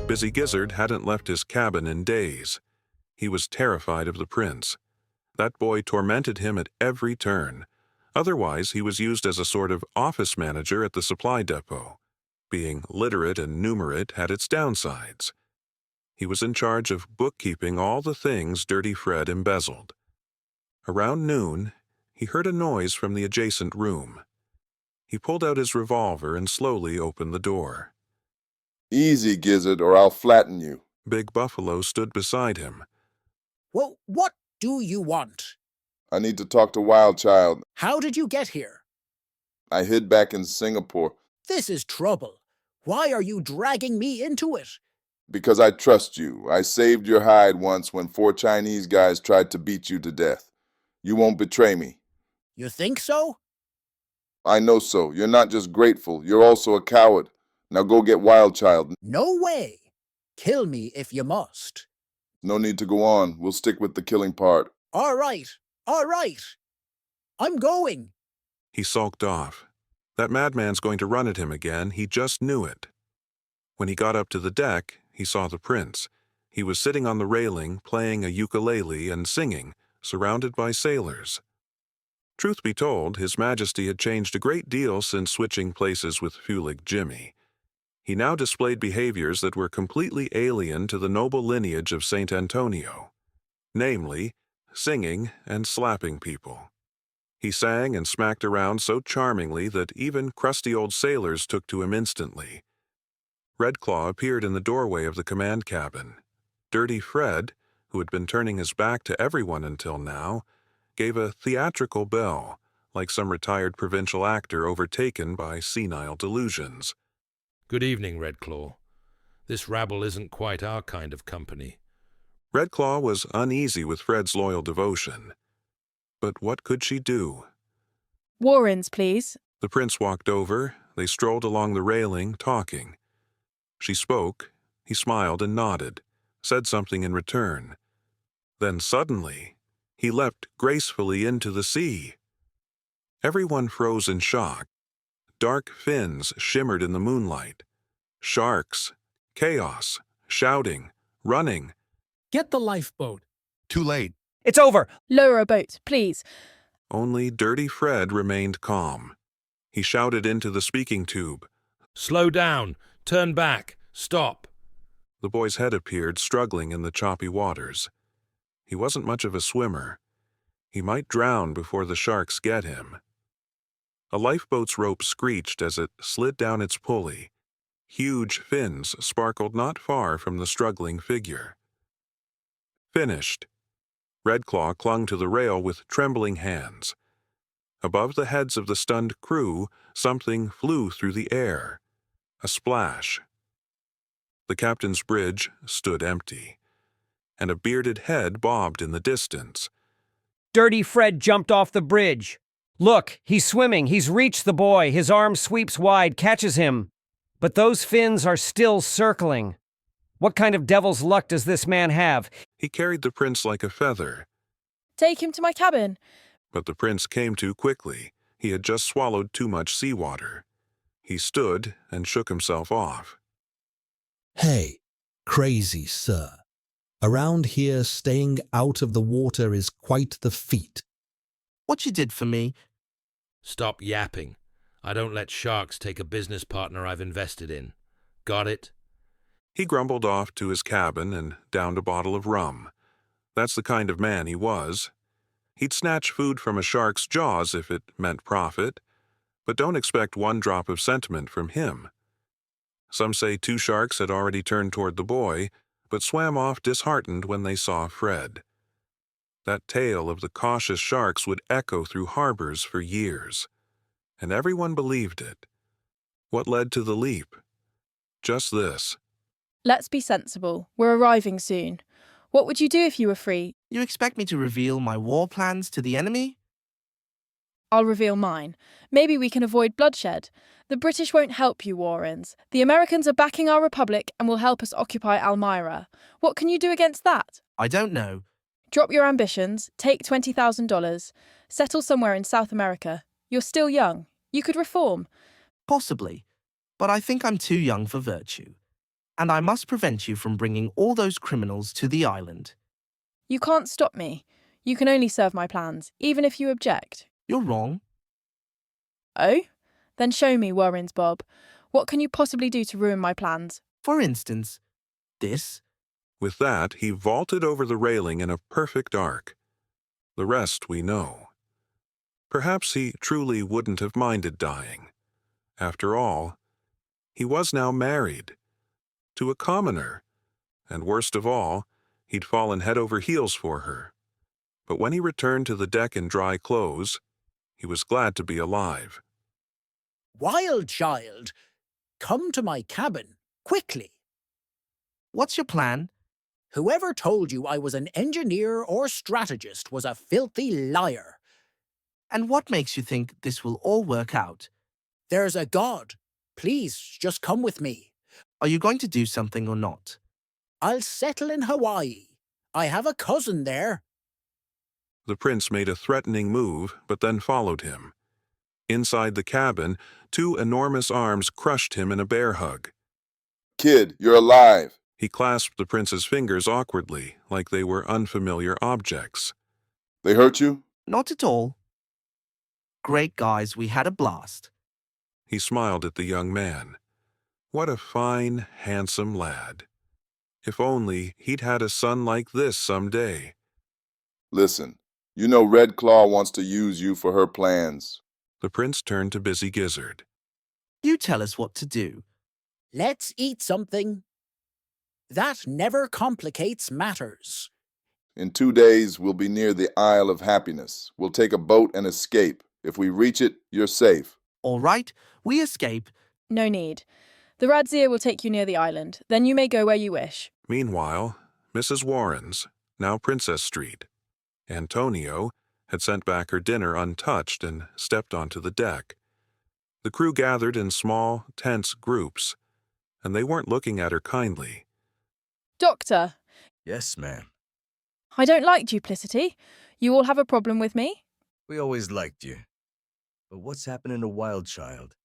Busy Gizzard hadn't left his cabin in days. He was terrified of the prince. That boy tormented him at every turn. Otherwise, he was used as a sort of office manager at the supply depot. Being literate and numerate had its downsides. He was in charge of bookkeeping all the things Dirty Fred embezzled. Around noon, he heard a noise from the adjacent room. He pulled out his revolver and slowly opened the door. Easy, Gizzard, or I'll flatten you. Big Buffalo stood beside him. Well, what do you want? I need to talk to Wildchild. How did you get here? I hid back in Singapore This is trouble. Why are you dragging me into it? because I trust you. I saved your hide once when 4 Chinese guys tried to beat you to death. You won't betray me. You think so? I know so. You're not just grateful, you're also a coward. Now go get Wildchild. No way. Kill me if you must. No need to go on. We'll stick with the killing part. All right. I'm going. He sulked off. That madman's going to run at him again, he just knew it. When he got up to the deck, he saw the prince. He was sitting on the railing, playing a ukulele and singing, surrounded by sailors. Truth be told, His Majesty had changed a great deal since switching places with Fulig Jimmy. He now displayed behaviors that were completely alien to the noble lineage of St. Antonio, namely, singing and slapping people. He sang and smacked around so charmingly that even crusty old sailors took to him instantly. Red Claw appeared in the doorway of the command cabin. Dirty Fred, who had been turning his back to everyone until now, gave a theatrical bell, like some retired provincial actor overtaken by senile delusions. Good evening, Red Claw. This rabble isn't quite our kind of company. Red Claw was uneasy with Fred's loyal devotion. But what could she do? Warrens, please. The prince walked over. They strolled along the railing, talking. She spoke. He smiled and nodded, said something in return. Then suddenly, he leapt gracefully into the sea. Everyone froze in shock. Dark fins shimmered in the moonlight. Sharks, chaos, shouting, running. Get the lifeboat. Too late. It's over! Lower a boat, please. Only Dirty Fred remained calm. He shouted into the speaking tube. Slow down. Turn back. Stop. The boy's head appeared, struggling in the choppy waters. He wasn't much of a swimmer. He might drown before the sharks get him. A lifeboat's rope screeched as it slid down its pulley. Huge fins sparkled not far from the struggling figure. Finished. Red Claw clung to the rail with trembling hands. Above the heads of the stunned crew, something flew through the air. A splash. The captain's bridge stood empty, and a bearded head bobbed in the distance. Dirty Fred jumped off the bridge. Look, he's swimming. He's reached the boy. His arm sweeps wide, catches him. But those fins are still circling. What kind of devil's luck does this man have? He carried the prince like a feather. Take him to my cabin. But the prince came to quickly. He had just swallowed too much seawater. He stood and shook himself off. Hey, crazy sir. Around here, staying out of the water is quite the feat. What you did for me? Stop yapping. I don't let sharks take a business partner I've invested in. Got it? He grumbled off to his cabin and downed a bottle of rum. That's the kind of man he was. He'd snatch food from a shark's jaws if it meant profit, but don't expect one drop of sentiment from him. Some say 2 sharks had already turned toward the boy, but swam off disheartened when they saw Fred. That tale of the cautious sharks would echo through harbors for years, and everyone believed it. What led to the leap? Just this. Let's be sensible. We're arriving soon. What would you do if you were free? You expect me to reveal my war plans to the enemy? I'll reveal mine. Maybe we can avoid bloodshed. The British won't help you, Warrens. The Americans are backing our republic and will help us occupy Almyra. What can you do against that? I don't know. Drop your ambitions, take $20,000, settle somewhere in South America. You're still young. You could reform. Possibly. But I think I'm too young for virtue. and I must prevent you from bringing all those criminals to the island. You can't stop me. You can only serve my plans, even if you object. You're wrong. Oh? Then show me, Warrens Bob. What can you possibly do to ruin my plans? For instance, this. With that, he vaulted over the railing in a perfect arc. The rest we know. Perhaps he truly wouldn't have minded dying. After all, he was now married. To a commoner. And worst of all, he'd fallen head over heels for her. But when he returned to the deck in dry clothes, he was glad to be alive. Wild child, come to my cabin, quickly. What's your plan? Whoever told you I was an engineer or strategist was a filthy liar. And what makes you think this will all work out? There's a God. Please, just come with me. Are you going to do something or not? I'll settle in Hawaii. I have a cousin there. The prince made a threatening move, but then followed him. Inside the cabin, 2 enormous arms crushed him in a bear hug. Kid, you're alive. He clasped the prince's fingers awkwardly, like they were unfamiliar objects. They hurt you? Not at all. Great guys, we had a blast. He smiled at the young man. What a fine, handsome lad. If only he'd had a son like this someday. Listen, you know Red Claw wants to use you for her plans. The prince turned to Busy Gizzard. You tell us what to do. Let's eat something. That never complicates matters. In 2 days, we'll be near the Isle of Happiness. We'll take a boat and escape. If we reach it, you're safe. All right, we escape. No need. The Radzir will take you near the island. Then you may go where you wish. Meanwhile, Mrs. Warrens, now Princess Street, Antonio, had sent back her dinner untouched and stepped onto the deck. The crew gathered in small, tense groups, and they weren't looking at her kindly. Doctor, Yes, ma'am. I don't like duplicity. You all have a problem with me? We always liked you. But what's happening to Wild Child?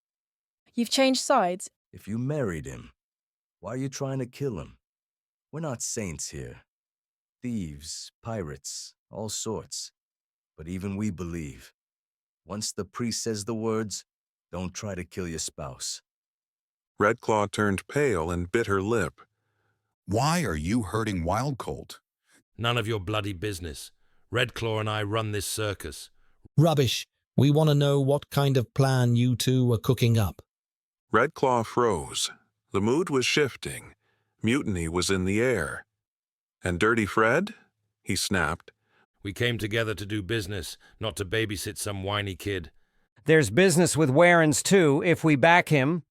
You've changed sides. If you married him, why are you trying to kill him? We're not saints here. Thieves, pirates, all sorts. But even we believe. Once the priest says the words, don't try to kill your spouse. Red Claw turned pale and bit her lip. Why are you hurting Wild Colt? None of your bloody business. Red Claw and I run this circus. Rubbish. We want to know what kind of plan you two are cooking up. Red Claw froze. The mood was shifting. Mutiny was in the air. And Dirty Fred? He snapped. We came together to do business, not to babysit some whiny kid. There's business with Warrens, too, if we back him.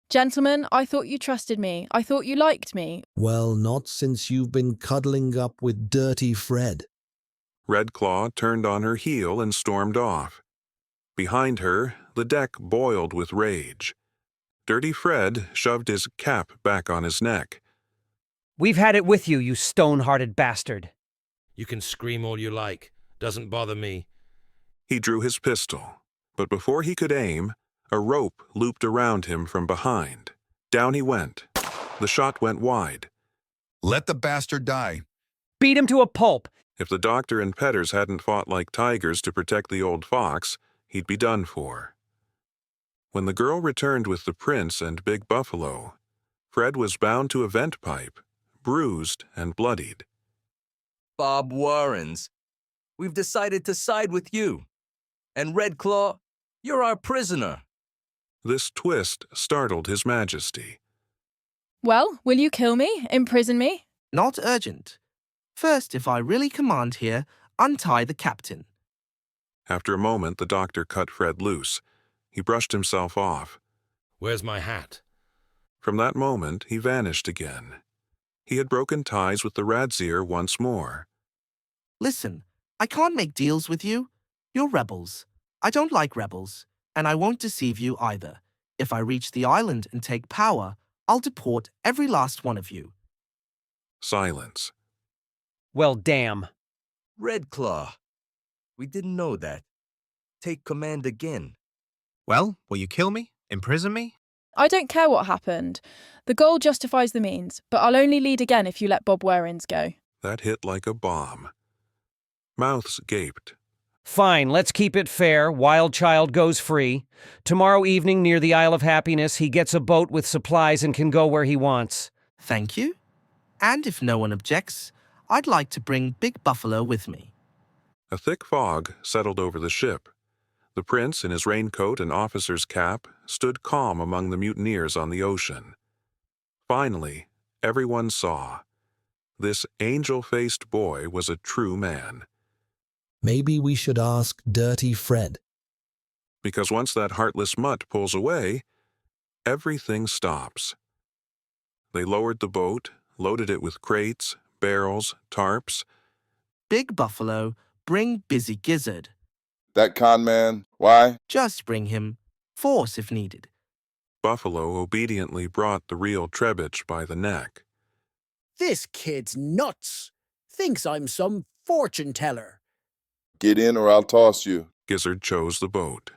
Gentlemen, I thought you trusted me. I thought you liked me. Well, not since you've been cuddling up with Dirty Fred. Red Claw turned on her heel and stormed off. Behind her, the deck boiled with rage. Dirty Fred shoved his cap back on his neck. We've had it with you, you stone-hearted bastard. You can scream all you like. Doesn't bother me. He drew his pistol, but before he could aim, a rope looped around him from behind. Down he went. The shot went wide. Let the bastard die. Beat him to a pulp. If the doctor and Petters hadn't fought like tigers to protect the old fox, he'd be done for. When the girl returned with the prince and Big Buffalo, Fred was bound to a vent pipe, bruised and bloodied. Bob Warrens, we've decided to side with you. And Red Claw, you're our prisoner. This twist startled His Majesty. Well, will you kill me? Imprison me? Not urgent. First, if I really command here, untie the captain. After a moment, the doctor cut Fred loose. He brushed himself off. Where's my hat? From that moment, he vanished again. He had broken ties with the Radzir once more. Listen, I can't make deals with you. You're rebels. I don't like rebels, and I won't deceive you either. If I reach the island and take power, I'll deport every last one of you. Silence. Well, damn. Red Claw, we didn't know that. Take command again. Well, will you kill me? Imprison me? I don't care what happened. The goal justifies the means, but I'll only lead again if you let Bob Warens go. That hit like a bomb. Mouths gaped. Fine, let's keep it fair. Wild Child goes free. Tomorrow evening near the Isle of Happiness, he gets a boat with supplies and can go where he wants. Thank you. And if no one objects, I'd like to bring Big Buffalo with me. A thick fog settled over the ship. The prince, in his raincoat and officer's cap, stood calm among the mutineers on the ocean. Finally, everyone saw. This angel-faced boy was a true man. Maybe we should ask Dirty Fred. Because once that heartless mutt pulls away, everything stops. They lowered the boat, loaded it with crates, barrels, tarps. Big Buffalo, bring Busy Gizzard. That con man, why? Just bring him. Force if needed. Buffalo obediently brought the real Trebuch by the neck. This kid's nuts. Thinks I'm some fortune teller. Get in or I'll toss you. Gizzard chose the boat.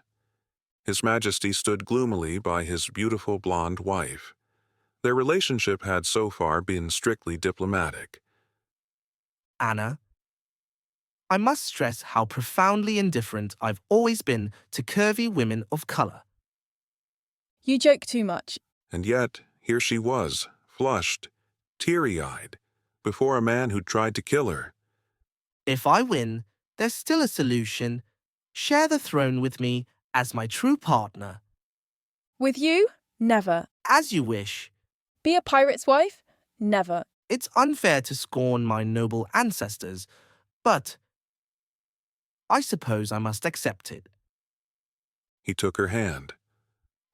His Majesty stood gloomily by his beautiful blonde wife. Their relationship had so far been strictly diplomatic. Anna, I must stress how profoundly indifferent I've always been to curvy women of color. You joke too much. And yet, here she was, flushed, teary-eyed, before a man who tried to kill her. If I win, there's still a solution. Share the throne with me as my true partner. With you? Never. As you wish. Be a pirate's wife? Never. It's unfair to scorn my noble ancestors, but I suppose I must accept it. He took her hand.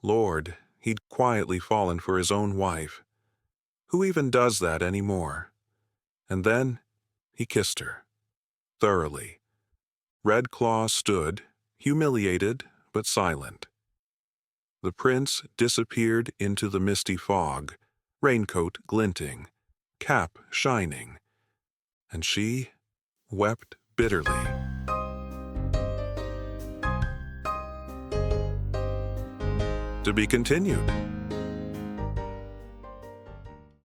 Lord, he'd quietly fallen for his own wife. Who even does that anymore? And then he kissed her. Thoroughly. Red Claw stood, humiliated but silent. The prince disappeared into the misty fog, raincoat glinting, cap shining, and she wept bitterly. To be continued.